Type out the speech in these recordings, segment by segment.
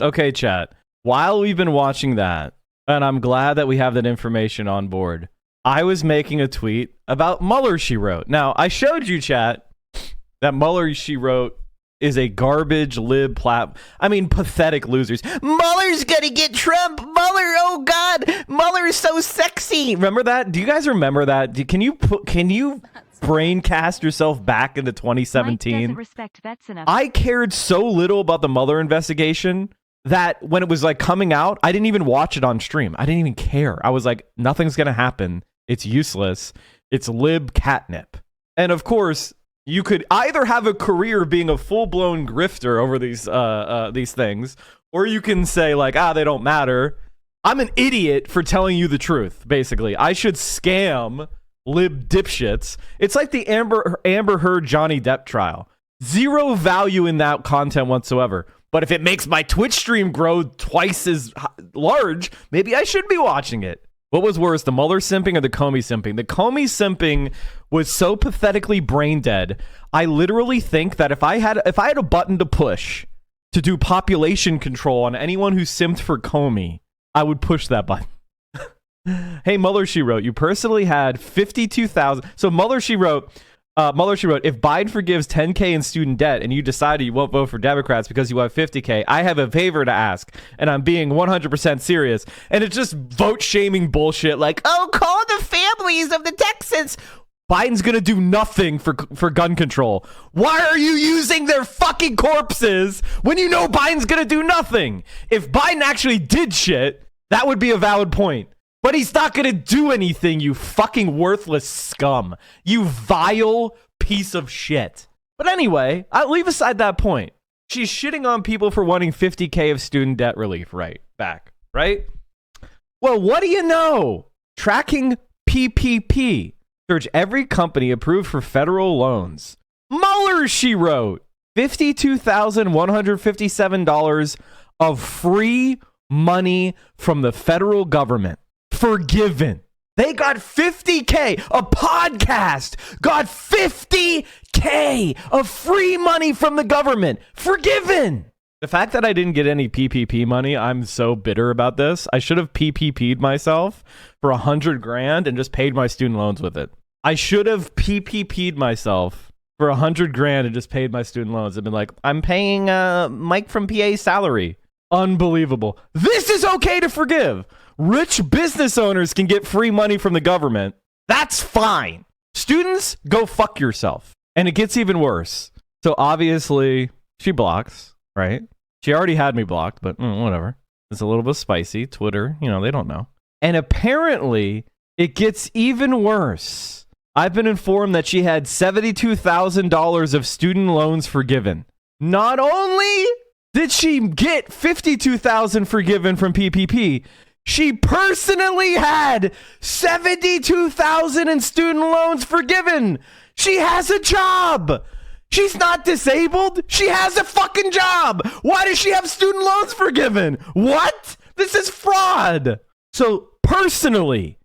Okay, chat. While we've been watching that, and I'm glad that we have that information on board, I was making a tweet about Mueller, she wrote. Now, I showed you, chat, that Mueller, she wrote, is a garbage lib pathetic losers. Mueller's gonna get Trump. Mueller, oh God, Mueller is so sexy. Remember that? Do you guys remember that? Can you braincast yourself back into 2017? Respect vets enough. I cared so little about the Mueller investigation that when it was like coming out, I didn't even watch it on stream. I didn't even care. I was like, nothing's gonna happen. It's useless. It's lib catnip. And of course, you could either have a career being a full-blown grifter over these things, or you can say like, they don't matter. I'm an idiot for telling you the truth, basically. I should scam lib dipshits. It's like the Amber Heard Johnny Depp trial. Zero value in that content whatsoever. But if it makes my Twitch stream grow twice as large, maybe I should be watching it. What was worse, the Mueller simping or the Comey simping? The Comey simping was so pathetically brain dead. I literally think that if I had a button to push to do population control on anyone who simped for Comey, I would push that button. Hey, Mueller, she wrote, you personally had 52,000. So Mueller, she wrote, if Biden forgives 10K in student debt and you decided you won't vote for Democrats because you have 50K, I have a favor to ask, and I'm being 100% serious. And it's just vote shaming bullshit like, oh, call the families of the Texans. Biden's going to do nothing for gun control. Why are you using their fucking corpses when you know Biden's going to do nothing? If Biden actually did shit, that would be a valid point. But he's not going to do anything, you fucking worthless scum. You vile piece of shit. But anyway, I'll leave aside that point. She's shitting on people for wanting 50K of student debt relief right? Well, what do you know? Tracking PPP. Search every company approved for federal loans. Mueller, she wrote. $52,157 of free money from the federal government. Forgiven. They got 50K. A podcast got 50K of free money from the government. Forgiven. The fact that I didn't get any PPP money, I'm so bitter about this. I should have PPP'd myself for $100,000 and just paid my student loans with it. I should have PPP'd myself for $100,000 and just paid my student loans. I've been like, I'm paying Mike from PA's salary. Unbelievable. This is okay to forgive. Rich business owners can get free money from the government. That's fine. Students, go fuck yourself. And it gets even worse. So obviously, she blocks, right? She already had me blocked, but whatever. It's a little bit spicy. Twitter, they don't know. And apparently, it gets even worse. I've been informed that she had $72,000 of student loans forgiven. Not only did she get $52,000 forgiven from PPP, she personally had $72,000 in student loans forgiven. She has a job. She's not disabled. She has a fucking job. Why does she have student loans forgiven? What? This is fraud. So personally,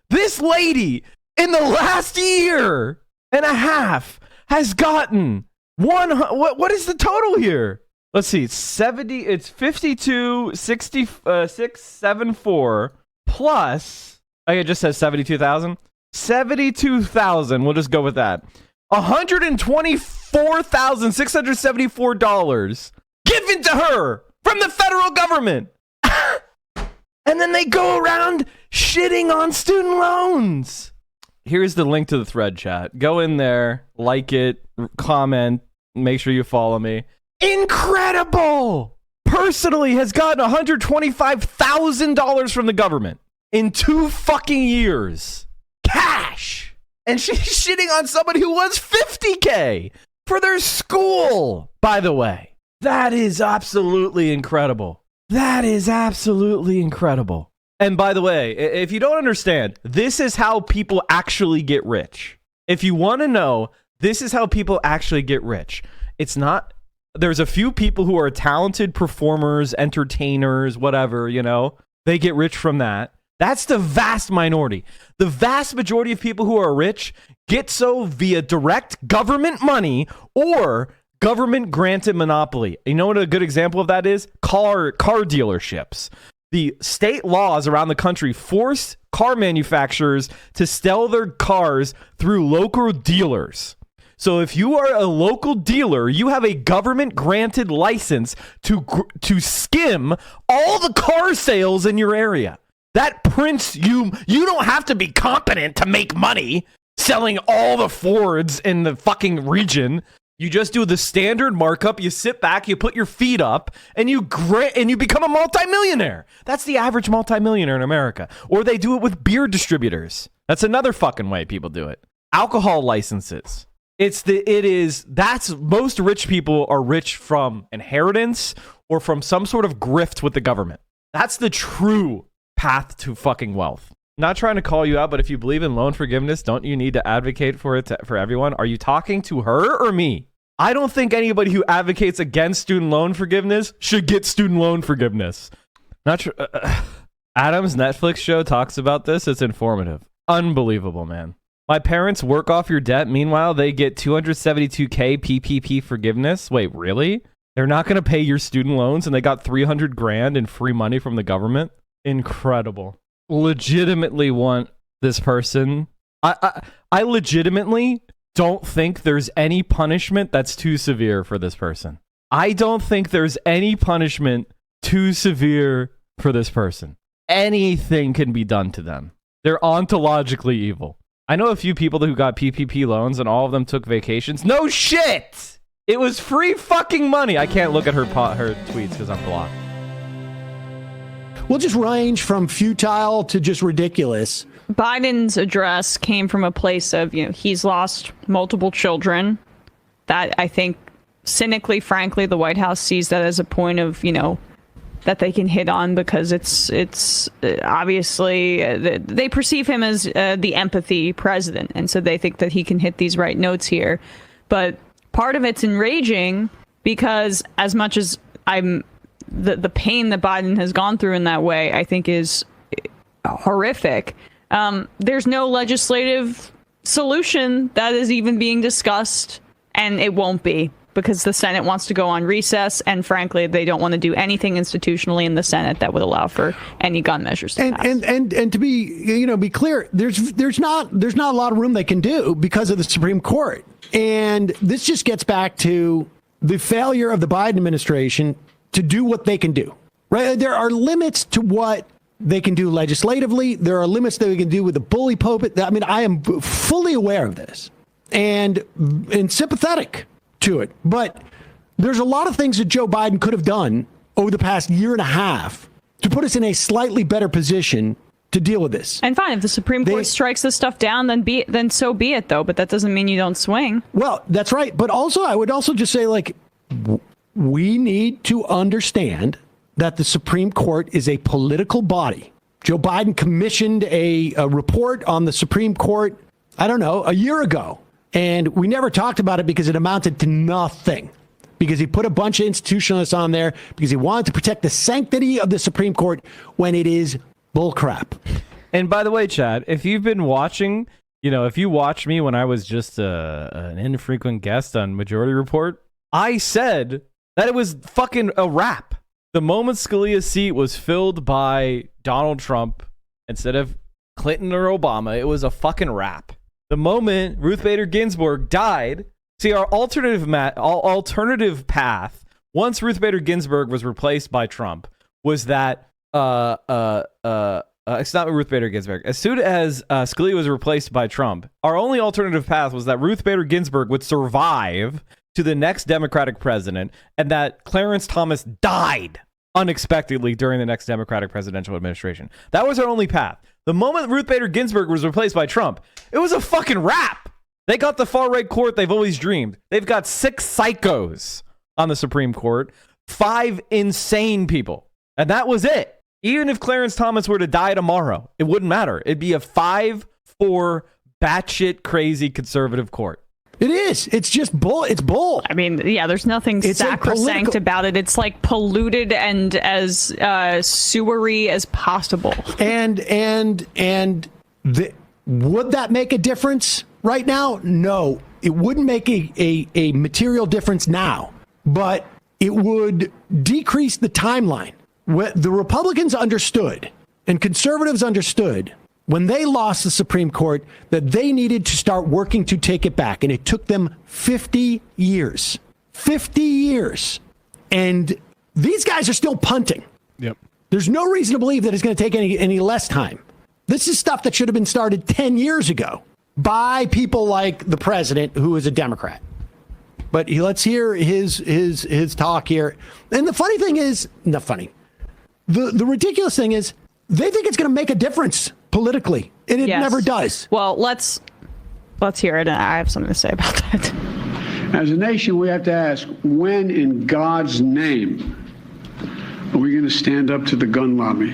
this lady in the last year and a half has gotten what is the total here? Let's see, 70, it's 52,674 plus, it just says 72,000. 72,000, we'll just go with that. $124,674 given to her from the federal government. And then they go around shitting on student loans. Here's the link to the thread, chat. Go in there, like it, comment, make sure you follow me. Incredible! Personally has gotten $125,000 from the government in 2 fucking years. Cash! And she's shitting on somebody who wants 50K for their school, by the way. That is absolutely incredible. That is absolutely incredible. And by the way, if you don't understand, this is how people actually get rich. If you want to know, this is how people actually get rich. It's not... There's a few people who are talented performers, entertainers, whatever, they get rich from that. That's the vast minority. The vast majority of people who are rich get so via direct government money or government granted monopoly. You know what a good example of that is? Car dealerships. The state laws around the country force car manufacturers to sell their cars through local dealers. So if you are a local dealer, you have a government granted license to skim all the car sales in your area. That prints you don't have to be competent to make money selling all the Fords in the fucking region. You just do the standard markup, you sit back, you put your feet up, and you become a multimillionaire. That's the average multimillionaire in America. Or they do it with beer distributors. That's another fucking way people do it. Alcohol licenses. That's most rich people are rich from inheritance or from some sort of grift with the government. That's the true path to fucking wealth. Not trying to call you out, but if you believe in loan forgiveness, don't you need to advocate for it for everyone? Are you talking to her or me? I don't think anybody who advocates against student loan forgiveness should get student loan forgiveness. Not true. Adam's Netflix show talks about this. It's informative. Unbelievable, man. My parents work off your debt. Meanwhile, they get $272K PPP forgiveness. Wait, really? They're not going to pay your student loans and they got $300,000 in free money from the government? Incredible. Legitimately want this person. I legitimately don't think there's any punishment that's too severe for this person. I don't think there's any punishment too severe for this person. Anything can be done to them. They're ontologically evil. I know a few people who got PPP loans and all of them took vacations. No shit! It was free fucking money. I can't look at her tweets because I'm blocked. We'll just range from futile to just ridiculous. Biden's address came from a place of, he's lost multiple children. That, I think, cynically, frankly, the White House sees that as a point of, that they can hit on because it's obviously they perceive him as the empathy president. And so they think that he can hit these right notes here. But part of it's enraging because as much as the pain that Biden has gone through in that way, I think is horrific. There's no legislative solution that is even being discussed, and it won't be because the Senate wants to go on recess, and frankly, they don't want to do anything institutionally in the Senate that would allow for any gun measures to pass. And to be clear, there's not a lot of room they can do because of the Supreme Court, and this just gets back to the failure of the Biden administration to do what they can do. Right? There are limits to what they can do legislatively. There are limits that we can do with the bully pulpit. I mean, I am fully aware of this and sympathetic to it. But there's a lot of things that Joe Biden could have done over the past year and a half to put us in a slightly better position to deal with this. And fine, if the Supreme Court strikes this stuff down, then so be it, though. But that doesn't mean you don't swing. Well, that's right. But also, I would also just say, we need to understand that the Supreme Court is a political body. Joe Biden commissioned a report on the Supreme Court, I don't know, a year ago. And we never talked about it because it amounted to nothing. Because he put a bunch of institutionalists on there because he wanted to protect the sanctity of the Supreme Court when it is bullcrap. And by the way, Chad, if you've been watching, if you watched me when I was just an infrequent guest on Majority Report, I said that it was fucking a wrap. The moment Scalia's seat was filled by Donald Trump instead of Clinton or Obama, it was a fucking wrap. The moment Ruth Bader Ginsburg died, see, our alternative path, once Ruth Bader Ginsburg was replaced by Trump, was that it's not Ruth Bader Ginsburg. As soon as Scalia was replaced by Trump, our only alternative path was that Ruth Bader Ginsburg would survive to the next Democratic president, and that Clarence Thomas died unexpectedly during the next Democratic presidential administration. That was our only path. The moment Ruth Bader Ginsburg was replaced by Trump, it was a fucking wrap. They got the far-right court they've always dreamed. They've got 6 psychos on the Supreme Court, 5 insane people, and that was it. Even if Clarence Thomas were to die tomorrow, it wouldn't matter. It'd be a 5-4 batshit crazy conservative court. It is. It's just bull. It's bull. I mean, yeah, there's nothing sacrosanct about it. It's like polluted and as sewery as possible. And would that make a difference right now? No. It wouldn't make a material difference now, but it would decrease the timeline. The Republicans understood and conservatives understood when they lost the Supreme Court that they needed to start working to take it back. And it took them 50 years. 50 years. And these guys are still punting. Yep. There's no reason to believe that it's going to take any less time. This is stuff that should have been started 10 years ago by people like the president, who is a Democrat. But let's hear his talk here. And the funny thing is, not funny. The ridiculous thing is, they think it's going to make a difference politically, and it never does. Well, let's hear it, and I have something to say about that. As a nation, we have to ask, when in God's name are we going to stand up to the gun lobby?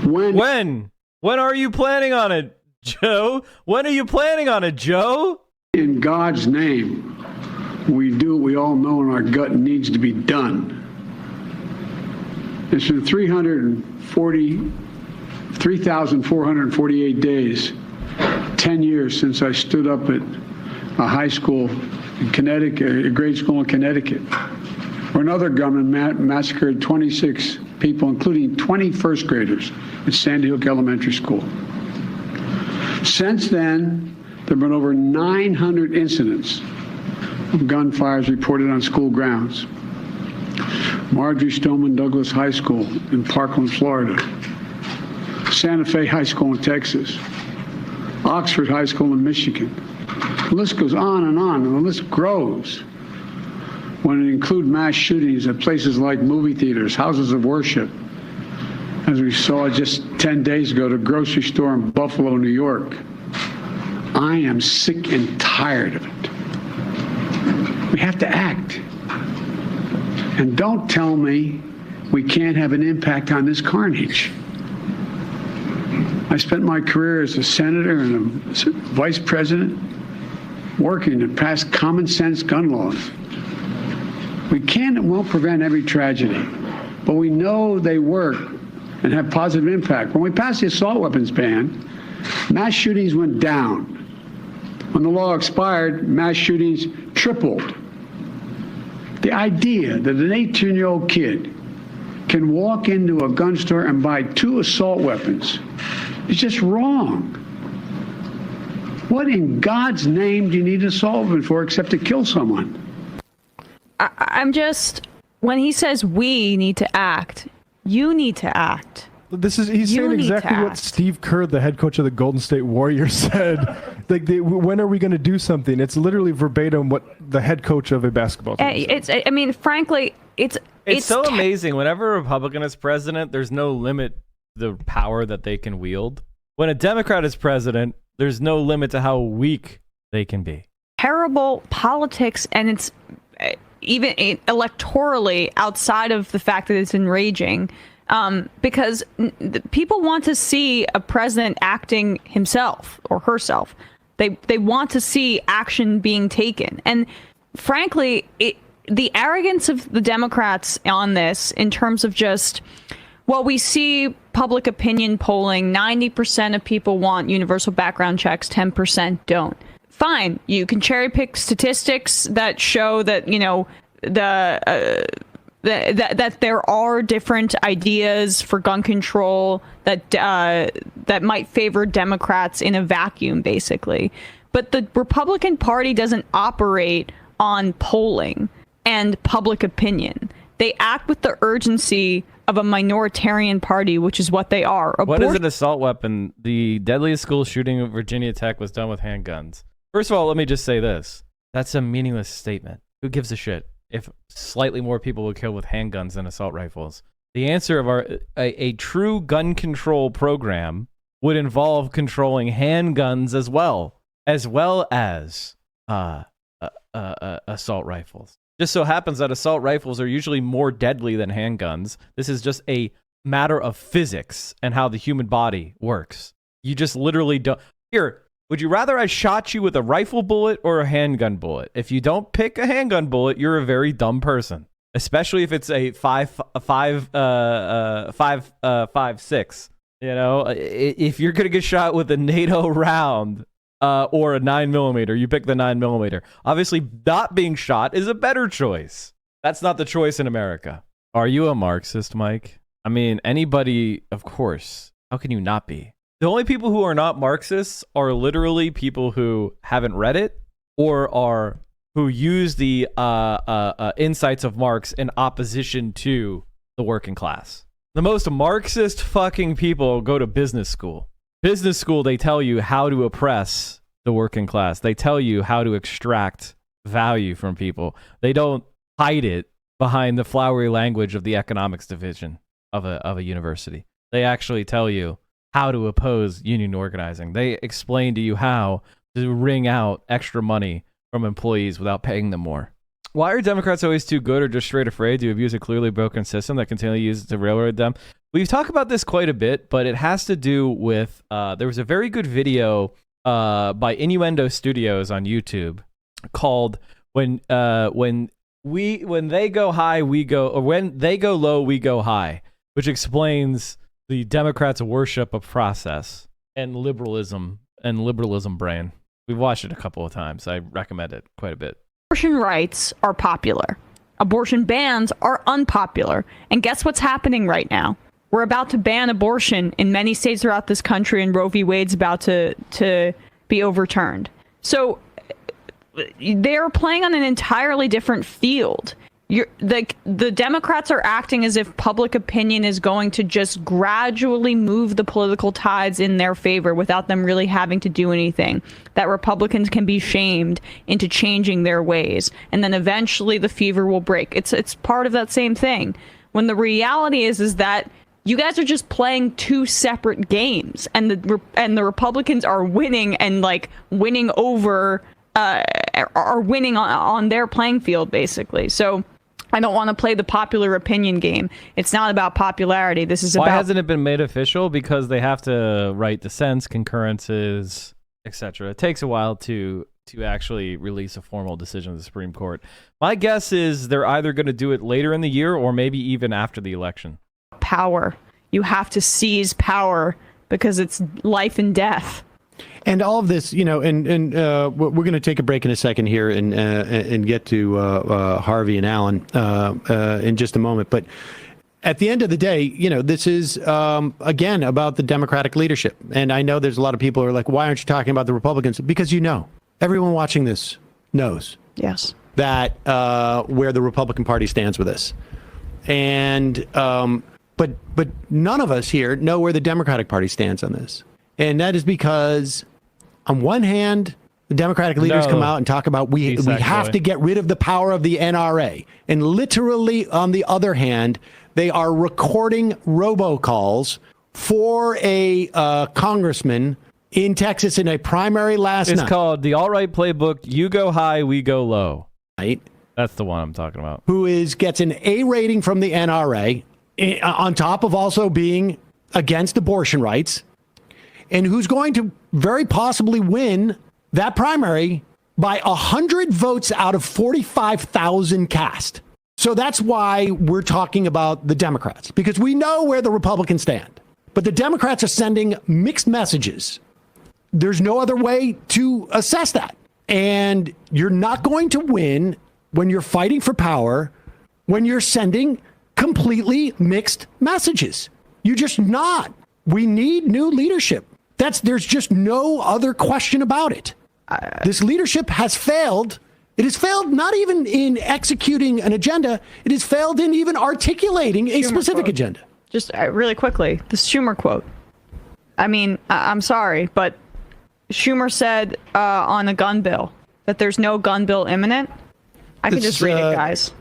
When are you planning on it, Joe? When are you planning on it, Joe? In God's name, we do what we all know in our gut needs to be done. It's been 3,448 days, 10 years since I stood up at a high school in Connecticut, a grade school in Connecticut, where another gunman massacred 26 people, including 20 first graders at Sandy Hook Elementary School. Since then, there have been over 900 incidents of gunfires reported on school grounds. Marjorie Stoneman Douglas High School in Parkland, Florida. Santa Fe High School in Texas. Oxford High School in Michigan. The list goes on, and the list grows when it includes mass shootings at places like movie theaters, houses of worship, as we saw just 10 days ago, the grocery store in Buffalo, New York. I am sick and tired of it. We have to act. And don't tell me we can't have an impact on this carnage. I spent my career as a senator and a vice president working to pass common sense gun laws. We can and won't prevent every tragedy, but we know they work and have positive impact. When we passed the assault weapons ban, mass shootings went down. When the law expired, mass shootings tripled. The idea that an 18-year-old kid can walk into a gun store and buy 2 assault weapons is just wrong. What in God's name do you need an assault weapon for except to kill someone? When he says we need to act, you need to act. He's saying exactly what Steve Kerr, the head coach of the Golden State Warriors, said. When are we going to do something? It's literally verbatim what the head coach of a basketball team said. Frankly, it's so amazing. Whenever a Republican is president, there's no limit to the power that they can wield. When a Democrat is president, there's no limit to how weak they can be. Terrible politics, and it's even electorally outside of the fact that it's enraging. Because people want to see a president acting himself or herself. They want to see action being taken. And frankly, the arrogance of the Democrats on this in terms of just, well, we see public opinion polling, 90% of people want universal background checks, 10% don't. Fine, you can cherry pick statistics that show that, that there are different ideas for gun control that might favor Democrats in a vacuum, basically. But the Republican Party doesn't operate on polling and public opinion. They act with the urgency of a minoritarian party, which is what they are. What is an assault weapon? The deadliest school shooting at Virginia Tech was done with handguns. First of all, let me just say this. That's a meaningless statement. Who gives a shit if slightly more people would kill with handguns than assault rifles? The answer of a true gun control program would involve controlling handguns as well as assault rifles. Just so happens that assault rifles are usually more deadly than handguns. This is just a matter of physics and how the human body works. You just literally don't. Here, would you rather I shot you with a rifle bullet or a handgun bullet? If you don't pick a handgun bullet, you're a very dumb person. Especially if it's a 5.56. You know, if you're gonna get shot with a NATO round, or a 9mm. You pick the 9mm. Obviously, not being shot is a better choice. That's not the choice in America. Are you a Marxist, Mike? I mean, anybody, of course. How can you not be? The only people who are not Marxists are literally people who haven't read it or who use the insights of Marx in opposition to the working class. The most Marxist fucking people go to business school. Business school, they tell you how to oppress the working class. They tell you how to extract value from people. They don't hide it behind the flowery language of the economics division of a university. They actually tell you how to oppose union organizing. They explain to you how to wring out extra money from employees without paying them more. Why are Democrats always too good or just straight afraid to abuse a clearly broken system that continually uses to railroad them? We've talked about this quite a bit, but it has to do with, there was a very good video by Innuendo Studios on YouTube called when they go high, we go, or when they go low, we go high, which explains the Democrats' worship of process and liberalism brain. We've watched it a couple of times. I recommend it quite a bit. Abortion rights are popular. Abortion bans are unpopular. And guess what's happening right now? We're about to ban abortion in many states throughout this country, and Roe v. Wade's about to be overturned. So they're playing on an entirely different field. The Democrats are acting as if public opinion is going to just gradually move the political tides in their favor without them really having to do anything. That Republicans can be shamed into changing their ways, and then eventually the fever will break. It's part of that same thing. When the reality is that you guys are just playing two separate games, and the Republicans are winning and like winning over, are winning on their playing field basically. So I don't want to play the popular opinion game. It's not about popularity. This is about... Why hasn't it been made official? Because they have to write dissents, concurrences, etc. It takes a while to actually release a formal decision of the Supreme Court. My guess is they're either going to do it later in the year or maybe even after the election. Power. You have to seize power because it's life and death. And all of this, and we're going to take a break in a second here and get to Harvey and Alan in just a moment. But at the end of the day, this is, again, about the Democratic leadership. And I know there's a lot of people who are like, why aren't you talking about the Republicans? Because everyone watching this knows. Yes. That where the Republican Party stands with this. And but none of us here know where the Democratic Party stands on this. And that is because, on one hand, the Democratic leaders come out and talk about we have to get rid of the power of the NRA. And literally, on the other hand, they are recording robocalls for a congressman in Texas in a primary last night. It's called the alt-right playbook, you go high, we go low. Right. That's the one I'm talking about. Who gets an A rating from the NRA, on top of also being against abortion rights, and who's going to very possibly win that primary by 100 votes out of 45,000 cast. So that's why we're talking about the Democrats, because we know where the Republicans stand. But the Democrats are sending mixed messages. There's no other way to assess that. And you're not going to win when you're fighting for power, when you're sending completely mixed messages. You're just not. We need new leadership. There's just no other question about it. This leadership has failed. It has failed not even in executing an agenda. It has failed in even articulating a specific agenda. Just really quickly, the Schumer quote. I mean, I'm sorry, but Schumer said on a gun bill that there's no gun bill imminent. I can just read it, guys.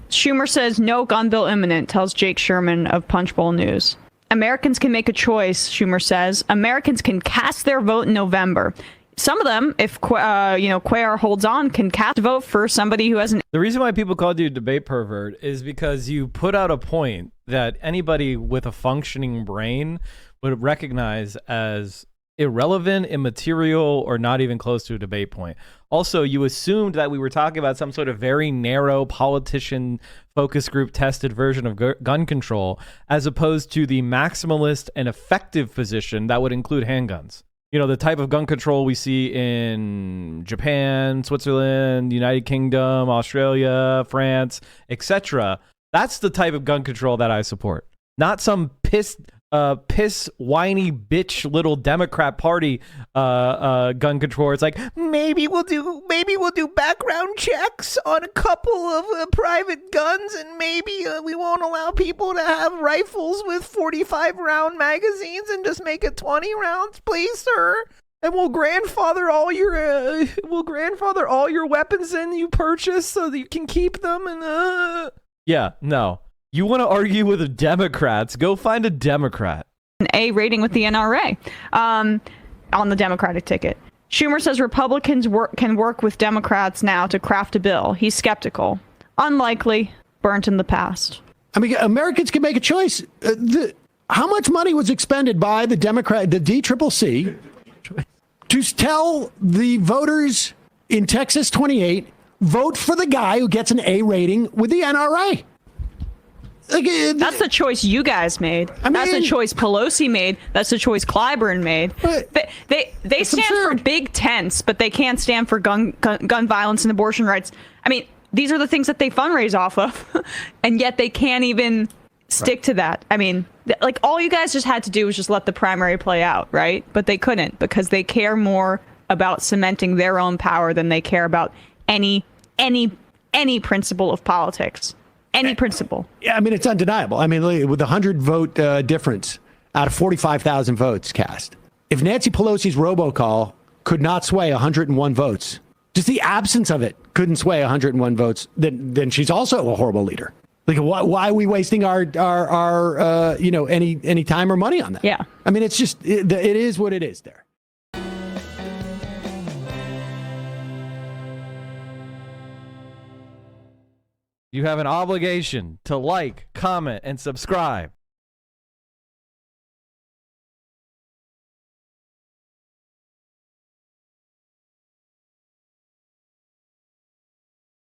Schumer says no gun bill imminent, tells Jake Sherman of Punchbowl News. Americans can make a choice, Schumer says. Americans can cast their vote in November. Some of them, if Cuellar holds on, can cast a vote for somebody who hasn't. The reason why people called you a debate pervert is because you put out a point that anybody with a functioning brain would recognize as irrelevant, immaterial, or not even close to a debate point. Also, you assumed that we were talking about some sort of very narrow politician focus group tested version of gun control, as opposed to the maximalist and effective position that would include handguns. the type of gun control we see in Japan, Switzerland, United Kingdom, Australia, France, etc. That's the type of gun control that I support. Not some piss whiny bitch little Democrat Party gun control. It's like maybe we'll do background checks on a couple of private guns, and maybe we won't allow people to have rifles with 45 round magazines and just make it 20 rounds, please, sir. And we'll grandfather all your weapons in you purchase so that you can keep them. And yeah, no. You want to argue with the Democrats? Go find a Democrat. An A rating with the NRA on the Democratic ticket. Schumer says Republicans can work with Democrats now to craft a bill. He's skeptical. Unlikely. Burnt in the past. I mean, Americans can make a choice. How much money was expended by the DCCC to tell the voters in Texas 28, vote for the guy who gets an A rating with the NRA? That's the choice you guys made. That's the choice Pelosi made. That's the choice Clyburn made. They stand for big tents, but they can't stand for gun violence and abortion rights. I mean, these are the things that they fundraise off of, and yet they can't even stick to that. I mean, like, all you guys just had to do was just let the primary play out, right? But they couldn't, because they care more about cementing their own power than they care about any principle of politics. Any principle. Yeah, I mean, it's undeniable. I mean, with a 100-vote difference out of 45,000 votes cast, if Nancy Pelosi's robocall could not sway 101 votes, just the absence of it couldn't sway 101 votes, then she's also a horrible leader. Like, why are we wasting our any time or money on that? Yeah. I mean, it's just it is what it is there. You have an obligation to like, comment, and subscribe.